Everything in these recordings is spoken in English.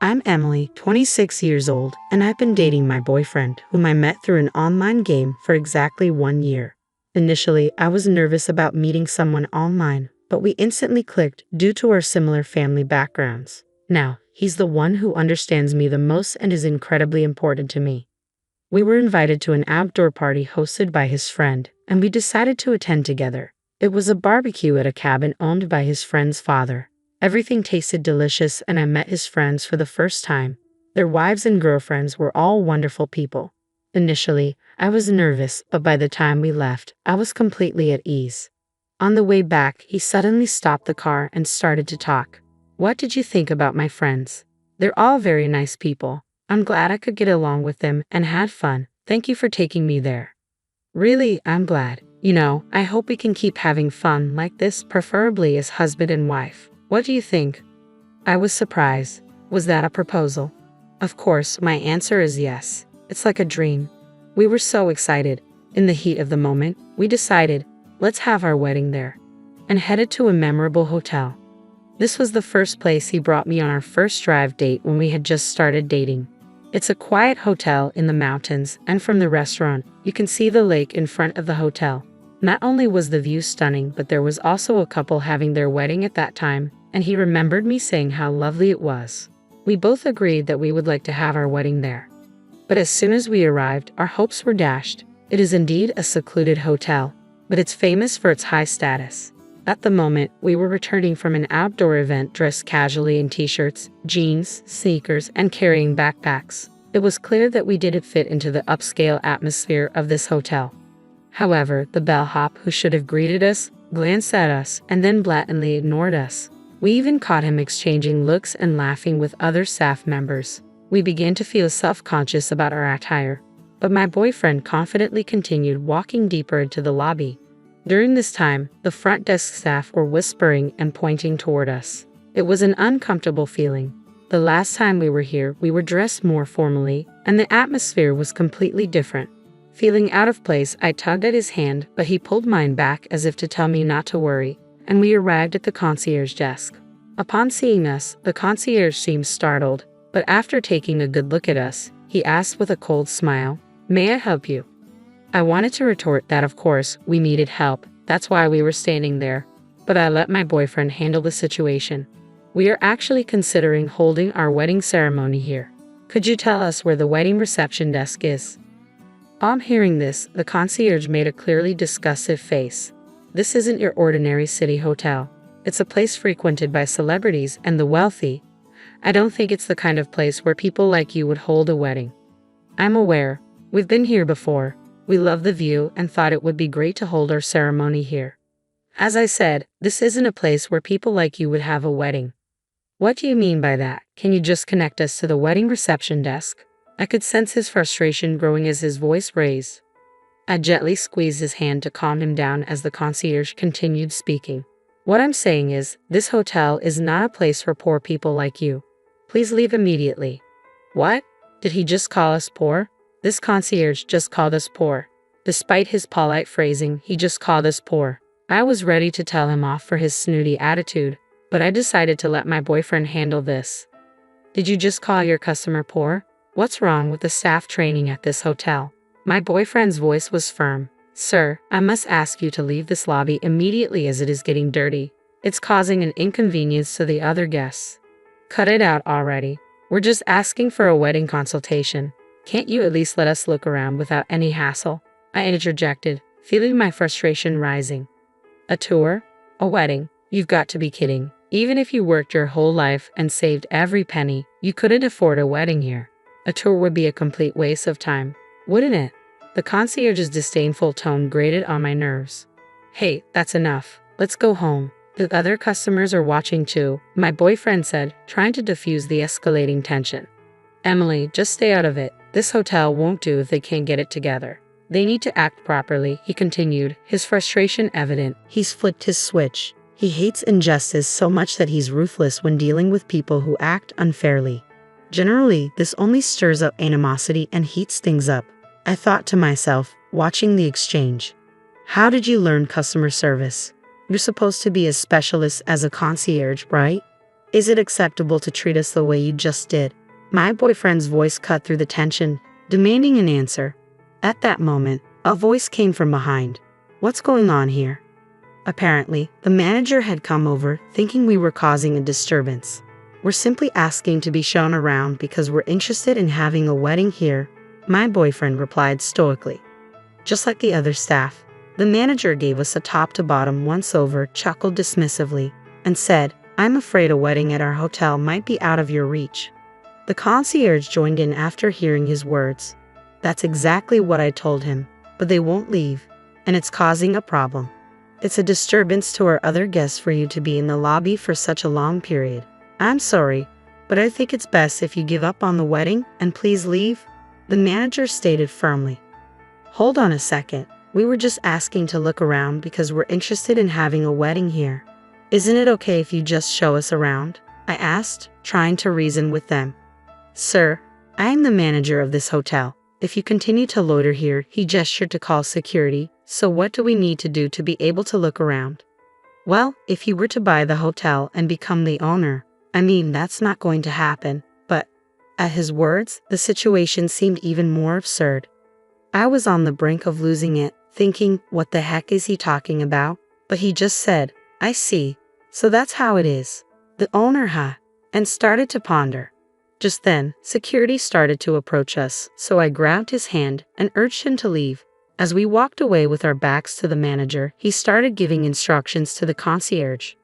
I'm Emily, 26 years old, and I've been dating my boyfriend, whom I met through an online game for exactly 1 year. Initially, I was nervous about meeting someone online, but we instantly clicked due to our similar family backgrounds. Now, he's the one who understands me the most and is incredibly important to me. We were invited to an outdoor party hosted by his friend, and we decided to attend together. It was a barbecue at a cabin owned by his friend's father. Everything tasted delicious, and I met his friends for the first time. Their wives and girlfriends were all wonderful people. Initially, I was nervous, but by the time we left, I was completely at ease. On the way back, he suddenly stopped the car and started to talk. "What did you think about my friends? They're all very nice people. I'm glad I could get along with them and had fun. Thank you for taking me there." "Really, I'm glad. I hope we can keep having fun like this, preferably as husband and wife. What do you think?" I was surprised. Was that a proposal? Of course, my answer is yes. It's like a dream. We were so excited. In the heat of the moment, we decided, let's have our wedding there, and headed to a memorable hotel. This was the first place he brought me on our first drive date when we had just started dating. It's a quiet hotel in the mountains, and from the restaurant, you can see the lake in front of the hotel. Not only was the view stunning, but there was also a couple having their wedding at that time, and he remembered me saying how lovely it was. We both agreed that we would like to have our wedding there. But as soon as we arrived, our hopes were dashed. It is indeed a secluded hotel, but it's famous for its high status. At the moment, we were returning from an outdoor event dressed casually in t-shirts, jeans, sneakers, and carrying backpacks. It was clear that we didn't fit into the upscale atmosphere of this hotel. However, the bellhop who should have greeted us glanced at us and then blatantly ignored us. We even caught him exchanging looks and laughing with other staff members. We began to feel self-conscious about our attire, but my boyfriend confidently continued walking deeper into the lobby. During this time, the front desk staff were whispering and pointing toward us. It was an uncomfortable feeling. The last time we were here, we were dressed more formally, and the atmosphere was completely different. Feeling out of place, I tugged at his hand, but he pulled mine back as if to tell me not to worry, and we arrived at the concierge desk. Upon seeing us, the concierge seemed startled, but after taking a good look at us, he asked with a cold smile, "May I help you?" I wanted to retort that of course, we needed help, that's why we were standing there, but I let my boyfriend handle the situation. "We are actually considering holding our wedding ceremony here. Could you tell us where the wedding reception desk is?" On hearing this, the concierge made a clearly disgusted face. "This isn't your ordinary city hotel. It's a place frequented by celebrities and the wealthy. I don't think it's the kind of place where people like you would hold a wedding." "I'm aware. We've been here before. We love the view and thought it would be great to hold our ceremony here. As I said, this isn't a place where people like you would have a wedding." "What do you mean by that? Can you just connect us to the wedding reception desk?" I could sense his frustration growing as his voice raised. I gently squeezed his hand to calm him down as the concierge continued speaking. "What I'm saying is, this hotel is not a place for poor people like you. Please leave immediately." "What? Did he just call us poor?" "This concierge just called us poor. Despite his polite phrasing, he just called us poor." I was ready to tell him off for his snooty attitude, but I decided to let my boyfriend handle this. "Did you just call your customer poor? What's wrong with the staff training at this hotel?" My boyfriend's voice was firm. "Sir, I must ask you to leave this lobby immediately as it is getting dirty. It's causing an inconvenience to the other guests." "Cut it out already. We're just asking for a wedding consultation. Can't you at least let us look around without any hassle?" I interjected, feeling my frustration rising. "A tour? A wedding? You've got to be kidding. Even if you worked your whole life and saved every penny, you couldn't afford a wedding here. A tour would be a complete waste of time, wouldn't it?" The concierge's disdainful tone grated on my nerves. "Hey, that's enough. Let's go home. The other customers are watching too," my boyfriend said, trying to diffuse the escalating tension. "Emily, just stay out of it. This hotel won't do if they can't get it together. They need to act properly," he continued, his frustration evident. He's flipped his switch. He hates injustice so much that he's ruthless when dealing with people who act unfairly. Generally, this only stirs up animosity and heats things up. I thought to myself, watching the exchange. How did you learn customer service? You're supposed to be as specialist as a concierge, right? Is it acceptable to treat us the way you just did? My boyfriend's voice cut through the tension, demanding an answer. At that moment, a voice came from behind. What's going on here? Apparently, the manager had come over, thinking we were causing a disturbance. We're simply asking to be shown around because we're interested in having a wedding here, my boyfriend replied stoically. Just like the other staff, the manager gave us a top-to-bottom once-over, chuckled dismissively, and said, I'm afraid a wedding at our hotel might be out of your reach. The concierge joined in after hearing his words. That's exactly what I told him, but they won't leave, and it's causing a problem. It's a disturbance to our other guests for you to be in the lobby for such a long period. I'm sorry, but I think it's best if you give up on the wedding and please leave, the manager stated firmly. Hold on a second, we were just asking to look around because we're interested in having a wedding here. Isn't it okay if you just show us around? I asked, trying to reason with them. Sir, I am the manager of this hotel. If you continue to loiter here, he gestured to call security, so what do we need to do to be able to look around? Well, if you were to buy the hotel and become the owner, that's not going to happen, but at his words, the situation seemed even more absurd. I was on the brink of losing it, thinking, what the heck is he talking about? But he just said, I see, so that's how it is. The owner, huh? And started to ponder. Just then, security started to approach us, so I grabbed his hand and urged him to leave. As we walked away with our backs to the manager, he started giving instructions to the concierge.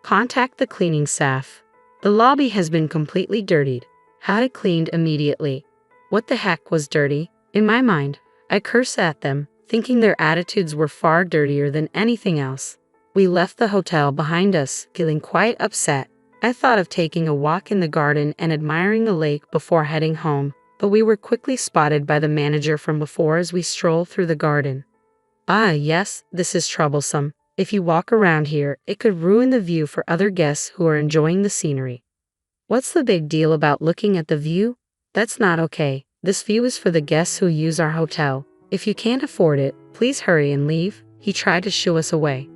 Contact the cleaning staff. The lobby has been completely dirtied. Had it cleaned immediately. What the heck was dirty? In my mind, I cursed at them, thinking their attitudes were far dirtier than anything else. We left the hotel behind us, feeling quite upset. I thought of taking a walk in the garden and admiring the lake before heading home, but we were quickly spotted by the manager from before as we strolled through the garden. Ah, yes, this is troublesome. If you walk around here, it could ruin the view for other guests who are enjoying the scenery. What's the big deal about looking at the view? That's not okay. This view is for the guests who use our hotel. If you can't afford it, please hurry and leave. He tried to shoo us away.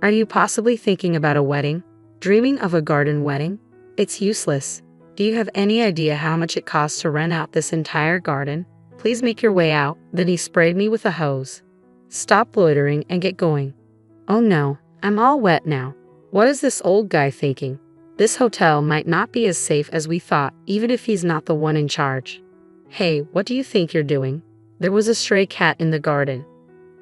Are you possibly thinking about a wedding? Dreaming of a garden wedding? It's useless. Do you have any idea how much it costs to rent out this entire garden? Please make your way out. Then he sprayed me with a hose. Stop loitering and get going. Oh no, I'm all wet now. What is this old guy thinking? This hotel might not be as safe as we thought, even if he's not the one in charge. Hey, what do you think you're doing? There was a stray cat in the garden.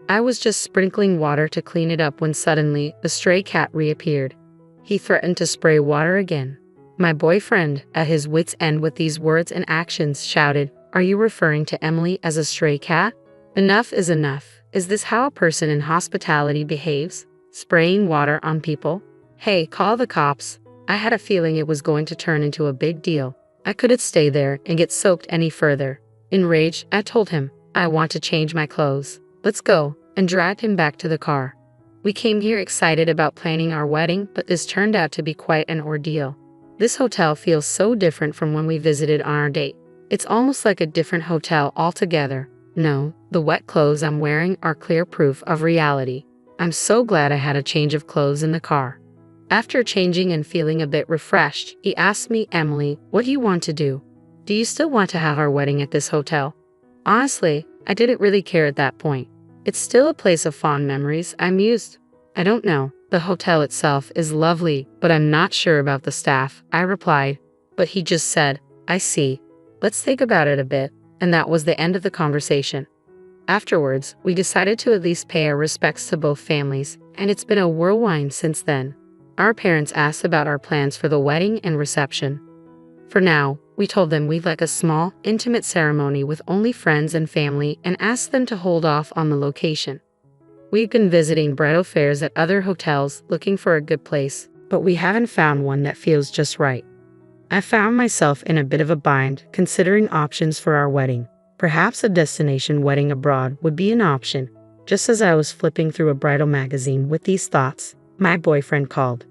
I was just sprinkling water to clean it up when suddenly, the stray cat reappeared. He threatened to spray water again. My boyfriend, at his wits' end with these words and actions, shouted, Are you referring to Emily as a stray cat? Enough is enough. Is this how a person in hospitality behaves? Spraying water on people? Hey, call the cops. I had a feeling it was going to turn into a big deal. I couldn't stay there and get soaked any further. Enraged, I told him, I want to change my clothes. Let's go, and dragged him back to the car. We came here excited about planning our wedding, but this turned out to be quite an ordeal. This hotel feels so different from when we visited on our date. It's almost like a different hotel altogether. No, the wet clothes I'm wearing are clear proof of reality. I'm so glad I had a change of clothes in the car. After changing and feeling a bit refreshed, he asked me, Emily, what do you want to do? Do you still want to have our wedding at this hotel? Honestly, I didn't really care at that point. It's still a place of fond memories, I mused. I don't know. The hotel itself is lovely, but I'm not sure about the staff, I replied. But he just said, I see. Let's think about it a bit. And that was the end of the conversation. Afterwards, we decided to at least pay our respects to both families, and it's been a whirlwind since then. Our parents asked about our plans for the wedding and reception. For now, we told them we'd like a small, intimate ceremony with only friends and family and asked them to hold off on the location. We've been visiting bridal fairs at other hotels looking for a good place, but we haven't found one that feels just right. I found myself in a bit of a bind considering options for our wedding. Perhaps a destination wedding abroad would be an option. Just as I was flipping through a bridal magazine with these thoughts, my boyfriend called.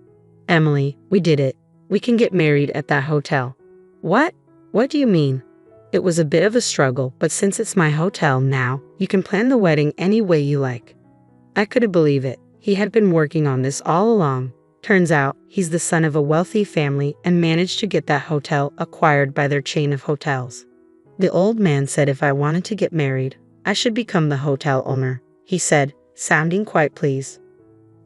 Emily, we did it. We can get married at that hotel. What? What do you mean? It was a bit of a struggle, but since it's my hotel now, you can plan the wedding any way you like. I couldn't believe it. He had been working on this all along. Turns out, he's the son of a wealthy family and managed to get that hotel acquired by their chain of hotels. The old man said if I wanted to get married, I should become the hotel owner, he said, sounding quite pleased.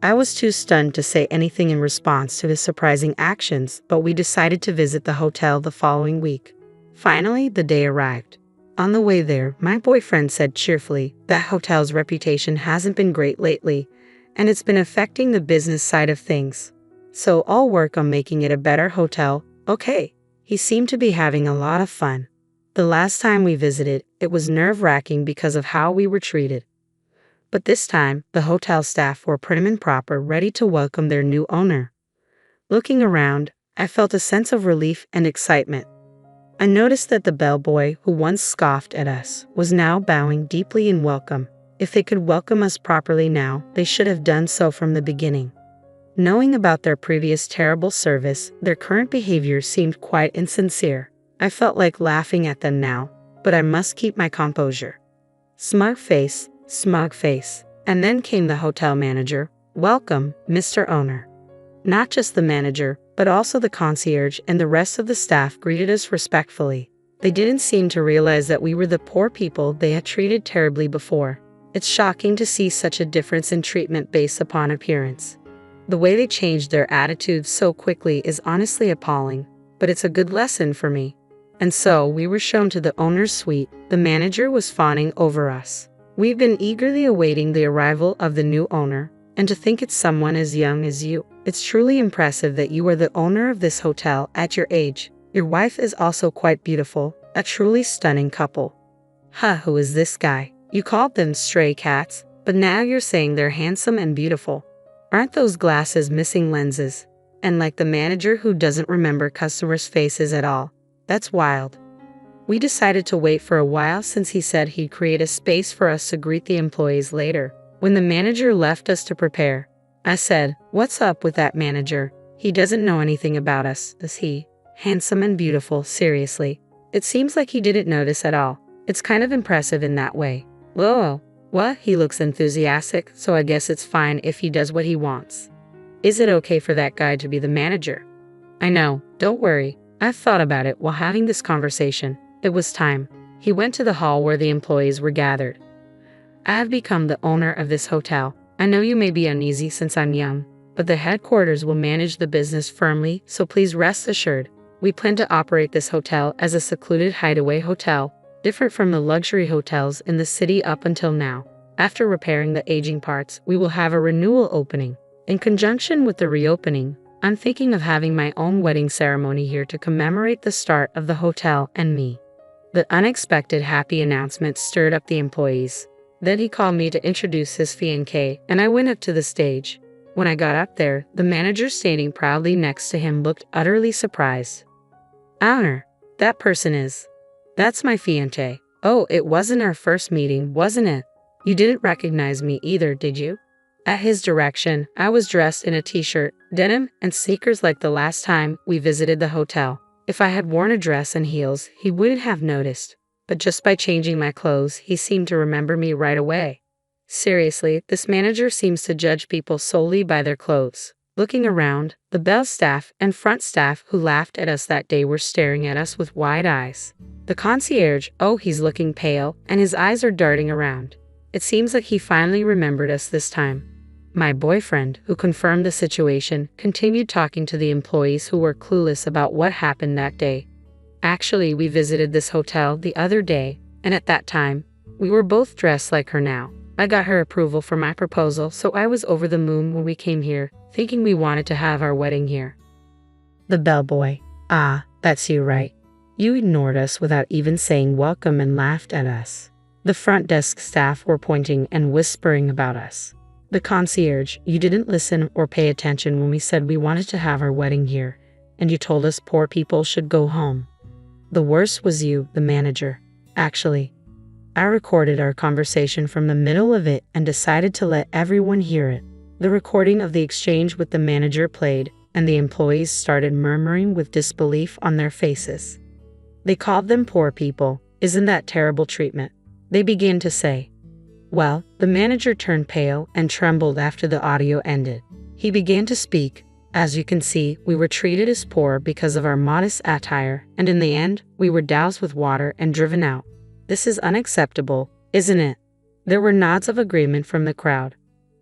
I was too stunned to say anything in response to his surprising actions, but we decided to visit the hotel the following week. Finally, the day arrived. On the way there, my boyfriend said cheerfully that hotel's reputation hasn't been great lately, and it's been affecting the business side of things. So I'll work on making it a better hotel, okay? He seemed to be having a lot of fun. The last time we visited, it was nerve-wracking because of how we were treated. But this time, the hotel staff were prim and proper, ready to welcome their new owner. Looking around, I felt a sense of relief and excitement. I noticed that the bellboy, who once scoffed at us, was now bowing deeply in welcome. If they could welcome us properly now, they should have done so from the beginning. Knowing about their previous terrible service, their current behavior seemed quite insincere. I felt like laughing at them now, but I must keep my composure. Smug face. And then came the hotel manager. Welcome, Mr. Owner. Not just the manager, but also the concierge and the rest of the staff greeted us respectfully. They didn't seem to realize that we were the poor people they had treated terribly before. It's shocking to see such a difference in treatment based upon appearance. The way they changed their attitudes so quickly is honestly appalling, but it's a good lesson for me. And so we were shown to the owner's suite. The manager was fawning over us. We've been eagerly awaiting the arrival of the new owner, and to think it's someone as young as you. It's truly impressive that you are the owner of this hotel at your age. Your wife is also quite beautiful, a truly stunning couple. Who is this guy? You called them stray cats, but now you're saying they're handsome and beautiful. Aren't those glasses missing lenses? And like the manager who doesn't remember customers' faces at all. That's wild. We decided to wait for a while since he said he'd create a space for us to greet the employees later. When the manager left us to prepare, I said, "What's up with that manager? He doesn't know anything about us, does he? Handsome and beautiful, seriously." It seems like he didn't notice at all. It's kind of impressive in that way. Whoa, what? He looks enthusiastic, so I guess it's fine if he does what he wants. Is it okay for that guy to be the manager? I know, don't worry. I've thought about it while having this conversation. It was time. He went to the hall where the employees were gathered. I have become the owner of this hotel. I know you may be uneasy since I'm young, but the headquarters will manage the business firmly, so please rest assured. We plan to operate this hotel as a secluded hideaway hotel, different from the luxury hotels in the city up until now. After repairing the aging parts, we will have a renewal opening. In conjunction with the reopening, I'm thinking of having my own wedding ceremony here to commemorate the start of the hotel and me. The unexpected happy announcement stirred up the employees. Then he called me to introduce his fiancée, and I went up to the stage. When I got up there, the manager standing proudly next to him looked utterly surprised. "Owner, that person is. That's my fiancée." "Oh, it wasn't our first meeting, wasn't it? You didn't recognize me either, did you?" At his direction, I was dressed in a t-shirt, denim, and sneakers like the last time we visited the hotel. If I had worn a dress and heels, he wouldn't have noticed. But just by changing my clothes, he seemed to remember me right away. Seriously, this manager seems to judge people solely by their clothes. Looking around, the bell staff and front staff who laughed at us that day were staring at us with wide eyes. The concierge, oh, he's looking pale, and his eyes are darting around. It seems like he finally remembered us this time. My boyfriend, who confirmed the situation, continued talking to the employees who were clueless about what happened that day. Actually, we visited this hotel the other day, and at that time, we were both dressed like her now. I got her approval for my proposal, so I was over the moon when we came here, thinking we wanted to have our wedding here. The bellboy. Ah, that's you, right? You ignored us without even saying welcome and laughed at us. The front desk staff were pointing and whispering about us. The concierge, you didn't listen or pay attention when we said we wanted to have our wedding here, and you told us poor people should go home. The worst was you, the manager. Actually, I recorded our conversation from the middle of it and decided to let everyone hear it. The recording of the exchange with the manager played, and the employees started murmuring with disbelief on their faces. They called them poor people. Isn't that terrible treatment? They began to say. Well, the manager turned pale and trembled after the audio ended. He began to speak. As you can see, we were treated as poor because of our modest attire, and in the end, we were doused with water and driven out. This is unacceptable, isn't it? There were nods of agreement from the crowd.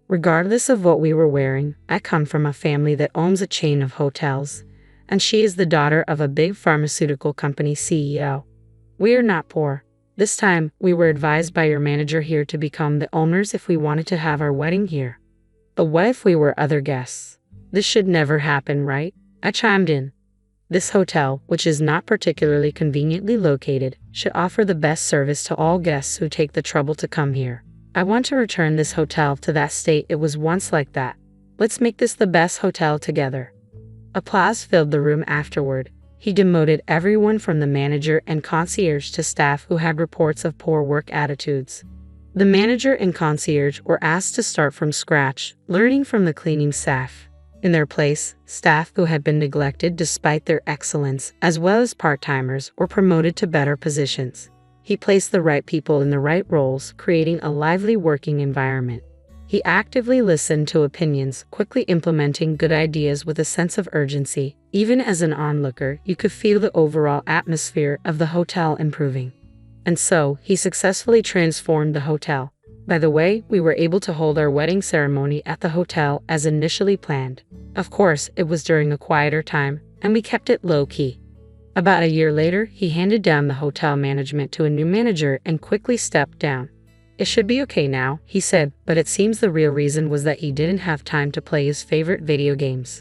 Regardless of what we were wearing, I come from a family that owns a chain of hotels, and she is the daughter of a big pharmaceutical company CEO. We are not poor. This time, we were advised by your manager here to become the owners if we wanted to have our wedding here. But what if we were other guests? This should never happen, right? I chimed in. This hotel, which is not particularly conveniently located, should offer the best service to all guests who take the trouble to come here. I want to return this hotel to that state it was once like that. Let's make this the best hotel together. Applause filled the room afterward. He demoted everyone from the manager and concierge to staff who had reports of poor work attitudes. The manager and concierge were asked to start from scratch, learning from the cleaning staff. In their place, staff who had been neglected despite their excellence, as well as part-timers, were promoted to better positions. He placed the right people in the right roles, creating a lively working environment. He actively listened to opinions, quickly implementing good ideas with a sense of urgency. Even as an onlooker, you could feel the overall atmosphere of the hotel improving. And so, he successfully transformed the hotel. By the way, we were able to hold our wedding ceremony at the hotel as initially planned. Of course, it was during a quieter time, and we kept it low-key. About a year later, he handed down the hotel management to a new manager and quickly stepped down. It should be okay now, he said, but it seems the real reason was that he didn't have time to play his favorite video games.